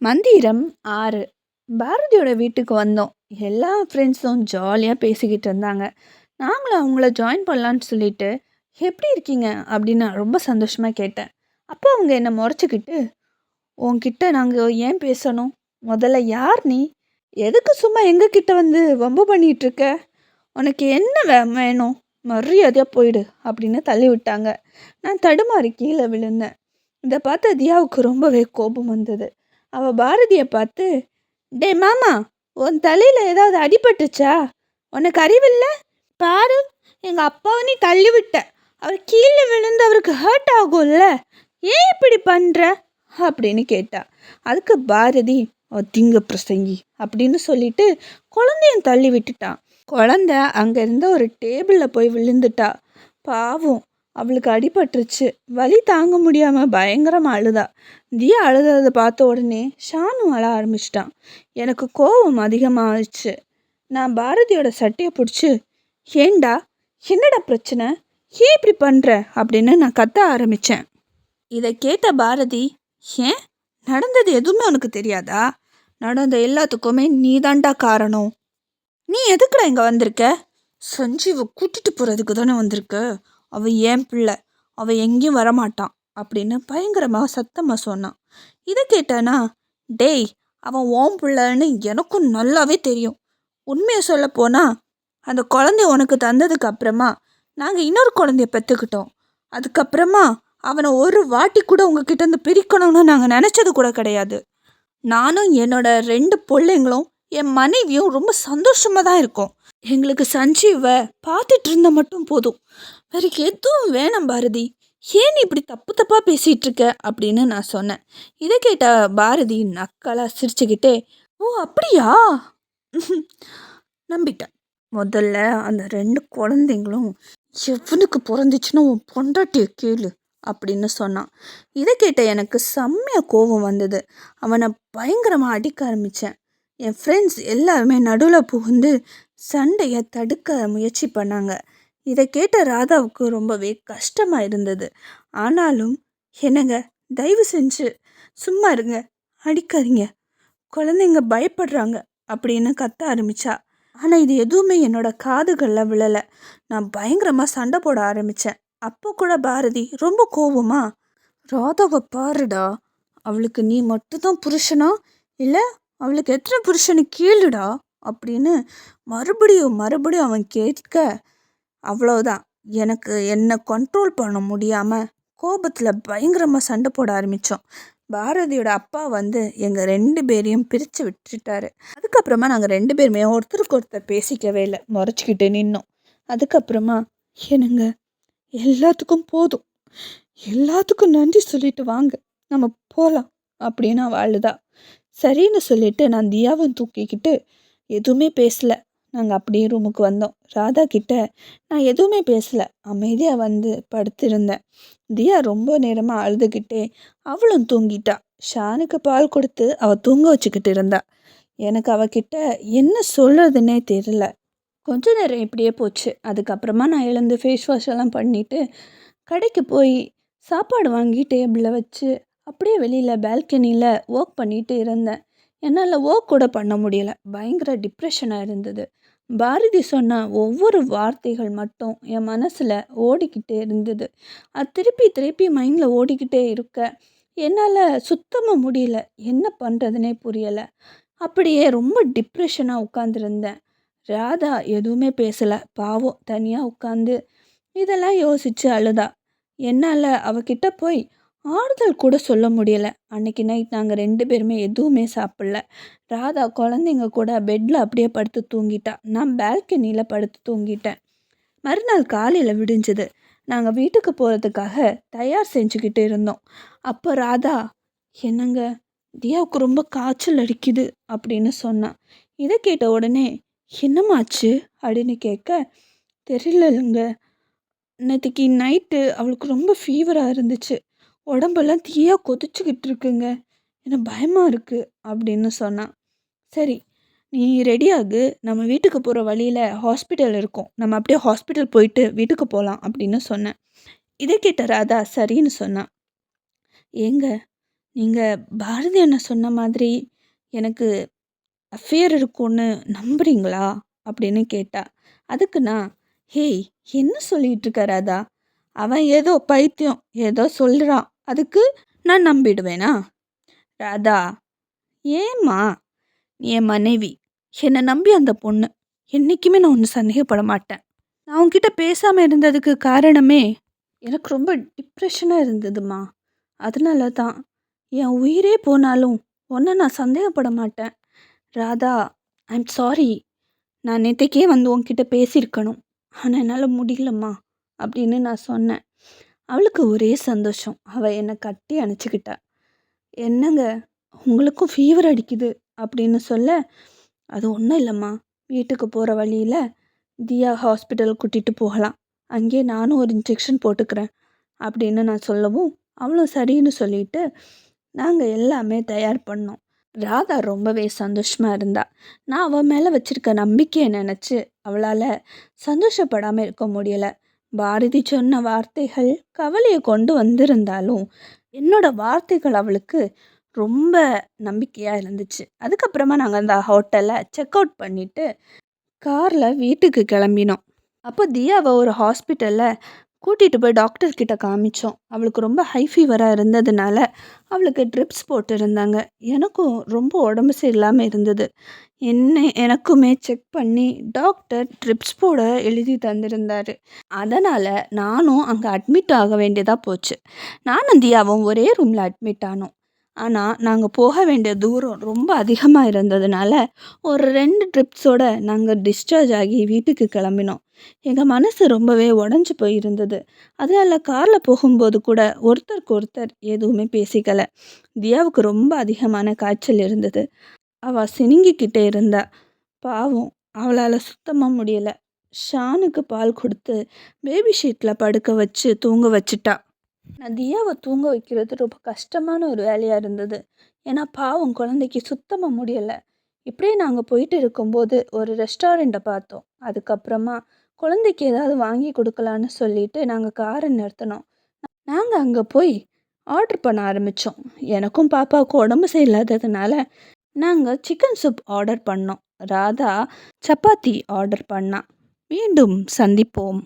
மந்திரம் 6. பாரதியோட வீட்டுக்கு வந்தோம். எல்லா ஃப்ரெண்ட்ஸும் ஜாலியாக பேசிக்கிட்டு இருந்தாங்க. நாங்களும் அவங்கள ஜாயின் பண்ணலான்னு சொல்லிட்டு, எப்படி இருக்கீங்க அப்படின்னு நான் ரொம்ப சந்தோஷமாக கேட்டேன். அப்போ அவங்க என்னை முறைச்சிக்கிட்டு, உன்கிட்ட நாங்கள் ஏன் பேசணும்? முதல்ல யார் நீ? எதுக்கு சும்மா எங்ககிட்ட வந்து வம்பு பண்ணிட்டு இருக்க? உனக்கு என்ன வேணும்? மரியாதையாக போயிடு அப்படின்னு தள்ளி விட்டாங்க. நான் தடுமாறி கீழே விழுந்தேன். இதை பார்த்த தியாவுக்கு ரொம்பவே கோபம் வந்தது. அவள் பாரதியை பார்த்து, டே மாமா, உன் தலையில் ஏதாவது அடிபட்டுச்சா? உனக்கு அறிவில்லை? பாரு, எங்கள் அப்பாவை நீ தள்ளி விட்ட. அவர் கீழே விழுந்து அவருக்கு ஹர்ட் ஆகும்ல, ஏன் இப்படி பண்ணுற அப்படின்னு கேட்டா. அதுக்கு பாரதி, திங்க பிரசங்கி அப்படின்னு சொல்லிட்டு குழந்தையும் தள்ளி விட்டுட்டான். குழந்தை அங்கே இருந்த ஒரு டேபிளில் போய் விழுந்துட்டா. பாவம், அவளுக்கு அடிபட்டுருச்சு. வலி தாங்க முடியாமல் பயங்கரமாக அழுதா. தியா அழுததை பார்த்த உடனே ஷானு அழ ஆரம்பிச்சிட்டான். எனக்கு கோபம் அதிகமாகிடுச்சு. நான் பாரதியோட சட்டையை பிடிச்சி, ஏண்டா, என்னடா பிரச்சனை, ஏன் இப்படி பண்ணுற அப்படின்னு நான் கத்த ஆரம்பித்தேன். இதை கேட்ட பாரதி, ஏன், நடந்தது எதுவுமே உனக்கு தெரியாதா? நடந்த எல்லாத்துக்குமே நீதாண்டா காரணம். நீ எதுக்குடா இங்கே வந்திருக்க? சஞ்சீவை கூட்டிட்டு போகிறதுக்கு தானே வந்திருக்க. அவள் ஏன் பிள்ளை, அவள் எங்கேயும் வரமாட்டான் அப்படின்னு பயங்கரமாக சத்தமாக சொன்னான். இதை கேட்டானா, டேய், அவன் ஓம் பிள்ளைன்னு எனக்கும் நல்லாவே தெரியும். உண்மையை சொல்ல போனால், அந்த குழந்தைய உனக்கு தந்ததுக்கு அப்புறமா நாங்கள் இன்னொரு குழந்தைய பெற்றுக்கிட்டோம். அதுக்கப்புறமா அவனை ஒரு வாட்டி கூட உங்ககிட்ட இருந்து பிரிக்கணும்னு நாங்கள் நினச்சது கூட கிடையாது. நானும் என்னோட 2 பிள்ளைங்களும் என் மனைவியும் ரொம்ப சந்தோஷமாக தான் இருக்கோம். எங்களுக்கு சஞ்சீவை பார்த்துட்டு இருந்தால் மட்டும் போதும், வேற எதுவும் வேணாம் பாரதி. ஏன் இப்படி தப்பு தப்பாக பேசிகிட்டு இருக்க அப்படின்னு நான் சொன்னேன். இதை கேட்ட பாரதி நக்கலாக சிரிச்சுக்கிட்டே, ஓ அப்படியா, நம்பிட்டேன். முதல்ல அந்த 2 குழந்தைங்களும் எவனுக்கு பிறந்துச்சுன்னா உன் பொண்டாட்டியை கேளு அப்படின்னு சொன்னான். இதை கேட்ட எனக்கு செம்மையாக கோபம் வந்தது. அவனை பயங்கரமாக அடிக்க ஆரம்பித்தேன். என் ஃப்ரெண்ட்ஸ் எல்லாருமே நடுவில் புகுந்து சண்டையை தடுக்க முயற்சி பண்ணாங்க. இதை கேட்ட ராதாவுக்கு ரொம்பவே கஷ்டமாக இருந்தது. ஆனாலும், என்னங்க, தயவு செஞ்சு சும்மா இருங்க, அடிக்காதீங்க, குழந்தைங்க பயப்படுறாங்க அப்படின்னு கத்த ஆரம்பித்தா. ஆனால் இது எதுவுமே என்னோட காதுகளில் விழலை. நான் பயங்கரமாக சண்டை போட ஆரம்பித்தேன். அப்போ கூட பாரதி ரொம்ப கோவமா, ராதாவை பாருடா, அவளுக்கு நீ மட்டும்தான் புருஷனா, இல்லை அவளுக்கு எத்தனை புருஷனு கேளுடா அப்படின்னு மறுபடியும் அவன் கேட்க, அவ்வளோதான், எனக்கு என்னை கண்ட்ரோல் பண்ண முடியாமல் கோபத்தில் பயங்கரமாக சண்டை போட ஆரம்பித்தோம். பாரதியோட அப்பா வந்து எங்கள் 2 பேரையும் பிரித்து விட்டுட்டாரு. அதுக்கப்புறமா நாங்கள் 2 பேருமே ஒருத்தருக்கு ஒருத்தர் பேசிக்கவே இல்லை, முறைச்சிக்கிட்டு நின்னோம். அதுக்கப்புறமா, என்னங்க, எல்லாத்துக்கும் போதும், எல்லாத்துக்கும் நன்றி சொல்லிட்டு வாங்க, நம்ம போகலாம் அப்படின்னு அவள் அழுதா. சரின்னு சொல்லிட்டு நான் தியாவை தூக்கிக்கிட்டு எதுவுமே பேசலை. நாங்கள் அப்படியே ரூமுக்கு வந்தோம். ராதா கிட்ட நான் எதுவுமே பேசலை, அமைதியாக வந்து படுத்திருந்தேன். தியா ரொம்ப நேரமாக அழுதுகிட்டே அவளும் தூங்கிட்டா. ஷானுக்கு பால் கொடுத்து அவள் தூங்க வச்சுக்கிட்டு இருந்தா. எனக்கு அவகிட்ட என்ன சொல்கிறதுனே தெரியல. கொஞ்ச நேரம் இப்படியே போச்சு. அதுக்கப்புறமா நான் எழுந்து ஃபேஸ் வாஷ் எல்லாம் பண்ணிவிட்டு கடைக்கு போய் சாப்பாடு வாங்கி டேபிளில் வச்சு அப்படியே வெளியில் பால்கனியில் ஒர்க் பண்ணிகிட்டு இருந்தேன். என்னால் ஒர்க் கூட பண்ண முடியலை, பயங்கர டிப்ரெஷனாக இருந்தது. பாரதி சொன்ன ஒவ்வொரு வார்த்தைகள் மட்டும் என் மனசில் ஓடிக்கிட்டே இருந்தது. அது திருப்பி மைண்டில் ஓடிக்கிட்டே இருக்க என்னால் சுத்தமாக முடியல, என்ன பண்ணுறதுனே புரியலை. அப்படியே ரொம்ப டிப்ரெஷனாக உட்காந்துருந்தேன். ராதா எதுவுமே பேசலை, பாவம் தனியாக உட்காந்து இதெல்லாம் யோசித்து அழுதா. என்னால் அவகிட்ட போய் ஆறுதல் கூட சொல்ல முடியலை. அன்னைக்கு நைட் நாங்கள் 2 பேருமே எதுவுமே சாப்பிடல. ராதா குழந்தைங்க கூட பெட்டில் அப்படியே படுத்து தூங்கிட்டா. நான் பால்கனியில் படுத்து தூங்கிட்டேன். மறுநாள் காலையில் விடிஞ்சது. நாங்கள் வீட்டுக்கு போகிறதுக்காக தயார் செஞ்சுக்கிட்டு இருந்தோம். அப்போ ராதா, என்னங்க, தியாவுக்கு ரொம்ப காய்ச்சல் அடிக்குது அப்படின்னு சொன்னான். இதை கேட்ட உடனே, என்னமாச்சு அப்படின்னு கேட்க, தெரியலங்க, நேற்றுக்கு நைட்டு அவளுக்கு ரொம்ப ஃபீவராக இருந்துச்சு, உடம்பெல்லாம் தீயாக கொதிச்சுக்கிட்டு இருக்குங்க, எனக்கு பயமாக இருக்குது அப்படின்னு சொன்னான். சரி, நீ ரெடியாகு, நம்ம வீட்டுக்கு போகிற வழியில் ஹாஸ்பிட்டல் இருக்கும், நம்ம அப்படியே ஹாஸ்பிட்டல் போயிட்டு வீட்டுக்கு போகலாம் அப்படின்னு சொன்னேன். இதை கேட்ட ராதா சரின்னு சொன்னான். ஏங்க, நீங்கள் பாரதி அண்ணன் சொன்ன மாதிரி எனக்கு அஃபேர் இருக்கும்னு நம்புறீங்களா அப்படின்னு கேட்டா. அதுக்கு நான், ஹேய், என்ன சொல்லிட்டு இருக்க ராதா? அவன் ஏதோ பைத்தியம் ஏதோ சொல்கிறான், அதுக்கு நான் நம்பிடுவேனா? ராதா, ஏம்மா, நீ என் மனைவி, என்னை நம்பி அந்த பொண்ணு, என்றைக்குமே நான் ஒன்று சந்தேகப்பட மாட்டேன். நான் உன்கிட்ட பேசாமல் இருந்ததுக்கு காரணமே எனக்கு ரொம்ப டிப்ரெஷனாக இருந்ததுமா. அதனால தான் என் உயிரே போனாலும் ஒன்றை நான் சந்தேகப்பட மாட்டேன். Radha, I'm sorry. நான் நேற்றைக்கே வந்து உன்கிட்ட பேசியிருக்கணும், ஆனால் என்னால் முடியலம்மா அப்படின்னு நான் சொன்னேன். அவளுக்கு ஒரே சந்தோஷம். அவள் என்னை கட்டி அணைச்சிக்கிட்டா. என்னங்க, உங்களுக்கும் ஃபீவர் அடிக்குது அப்படின்னு சொல்ல, அது ஒன்றும் இல்லைம்மா, வீட்டுக்கு போகிற வழியில் தியா ஹாஸ்பிட்டல் கூட்டிகிட்டு போகலாம், அங்கேயே நானும் ஒரு இன்ஜெக்ஷன் போட்டுக்கிறேன் அப்படின்னு நான் சொல்லவும், அவளும் சரின்னு சொல்லிட்டு நாங்கள் எல்லாமே தயார் பண்ணோம். ராதா ரொம்பவே சந்தோஷமாக இருந்தா. நான் அவள் மேலே வச்சுருக்க நம்பிக்கையை நினச்சி அவளால் சந்தோஷப்படாமல் இருக்க முடியலை. பாரதி சொன்ன வார்த்தைகள் கவலையை கொண்டு வந்திருந்தாலும் என்னோட வார்த்தைகள் அவளுக்கு ரொம்ப நம்பிக்கையாக இருந்துச்சு. அதுக்கப்புறமா நாங்கள் அந்த ஹோட்டலை செக் அவுட் பண்ணிவிட்டு காரில் வீட்டுக்கு கிளம்பினோம். அப்போ தியாவை ஒரு ஹாஸ்பிட்டலில் கூட்டிகிட்டு போய் டாக்டர்கிட்ட காமிச்சோம். அவளுக்கு ரொம்ப ஹை ஃபீவராக இருந்ததுனால அவளுக்கு ட்ரிப்ஸ் போட்டிருந்தாங்க. எனக்கும் ரொம்ப உடம்பு சரியில்லாமல் இருந்தது. எனக்குமே செக் பண்ணி டாக்டர் ட்ரிப்ஸ் போட எழுதி தந்திருந்தார். அதனால் நானும் அங்கே அட்மிட் ஆக வேண்டியதாக போச்சு. நானும் தியாவும் ஒரே ரூமில் அட்மிட் ஆனோம். ஆனால் நாங்கள் போக வேண்டிய தூரம் ரொம்ப அதிகமாக இருந்ததுனால ஒரு 2 ட்ரிப்ஸோட நாங்கள் டிஸ்சார்ஜ் ஆகி வீட்டுக்கு கிளம்பினோம். எங்கள் மனசு ரொம்பவே உடஞ்சி போயிருந்தது. அதனால் காரில் போகும்போது கூட ஒருத்தருக்கு ஒருத்தர் எதுவுமே பேசிக்கலை. தியாவுக்கு ரொம்ப அதிகமான காய்ச்சல் இருந்தது. அவள் சினுங்கிக்கிட்டே இருந்தா. பாவம், அவளால் சுத்தமாக முடியலை. ஷானுக்கு பால் கொடுத்து பேபி ஷீட்டில் படுக்க வச்சு தூங்க வச்சிட்டா. நான் தியாவை தூங்க வைக்கிறது ரொம்ப கஷ்டமான ஒரு வேலையாக இருந்தது. ஏன்னா பாவம், குழந்தைக்கு சுத்தமாக முடியலை. இப்படியே நாங்கள் போயிட்டு இருக்கும்போது ஒரு ரெஸ்டாரண்ட்டை பார்த்தோம். அதுக்கப்புறமா குழந்தைக்கு ஏதாவது வாங்கி கொடுக்கலான்னு சொல்லிட்டு நாங்கள் காரை நிறுத்தினோம். நாங்கள் அங்கே போய் ஆர்டர் பண்ண ஆரம்பித்தோம். எனக்கும் பாப்பாவுக்கும் உடம்பு சரியில்லாததுனால நாங்கள் சிக்கன் சூப் ஆர்டர் பண்ணோம். ராதா சப்பாத்தி ஆர்டர் பண்ணா. மீண்டும் சந்திப்போம்.